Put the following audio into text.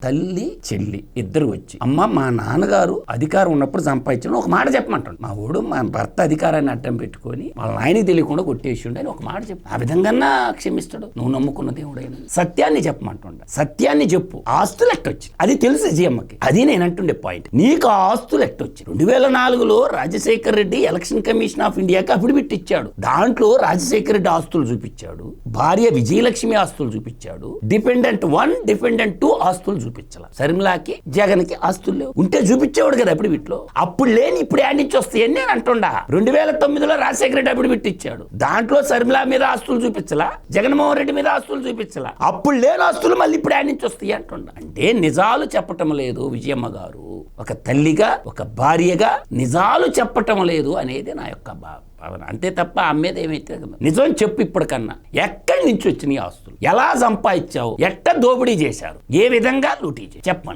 తల్లి చెల్లి ఇద్దరు వచ్చి అమ్మ మా నాన్నగారు అధికారం ఉన్నప్పుడు సంపాదించడం ఒక మాట చెప్పమంటాడు. మా ఊడు మా భర్త అధికారాన్ని అడ్డం పెట్టుకొని వాళ్ళ ఆయనకి తెలియకుండా కొట్టేసిండు అని ఒక మాట చెప్పు. ఆ విధంగా క్షమిస్తాడు. నువ్వు నమ్ముకున్న దేవుడైన సత్యాన్ని చెప్పమంటుండ. సత్యాన్ని చెప్పు. ఆస్తులు ఎట్టొచ్చి అది తెలుసు జీఎమ్మకి. అది నేను అంటుండే పాయింట్. నీకు ఆస్తులు ఎట్టొచ్చి 2004లో Rajasekhara Reddy election commission of ఇండియాకి అఫిడవిట్ ఇచ్చాడు. దాంట్లో రాజశేఖర రెడ్డి ఆస్తులు చూపించాడు, భార్య విజయలక్ష్మి ఆస్తులు చూపించాడు, డిపెండెంట్ 1 డిపెండెంట్ 2 ఆస్తులు చూపించాల. శర్మిలాకి జగన్ కి ఆస్తులు లేవు. ఉంటే చూపించేవాడు కదా అప్పుడు వీటిలో. అప్పుడు లేని ఇప్పుడు యాడ్ నుంచి వస్తాయని నేను అంటుండా. 2009లో రాజశేఖర రెడ్డి అప్పుడు పెట్టించాడు. దాంట్లో శర్మిలా మీద ఆస్తులు చూపించలా, జగన్మోహన్ రెడ్డి మీద ఆస్తులు చూపించలా. అప్పుడు లేని ఆస్తులు మళ్ళీ ఇప్పుడు యాడ్ నుంచి వస్తాయి అంటుండా. అంటే నిజాలు చెప్పటం లేదు విజయమ్మ గారు. ఒక తల్లిగా ఒక భార్యగా నిజాలు చెప్పటం లేదు అనేది నా యొక్క భావన. అంతే తప్ప అమ్మేది ఏమైతే నిజం చెప్పు. ఇప్పటికన్నా ఎక్కడి నుంచి వచ్చినాయి ఆస్తులు, ఎలా సంపాదించావు, ఎట్ట దోపిడీ చేశారు, ఏ విధంగా లూటీ చేశారు చెప్పండి.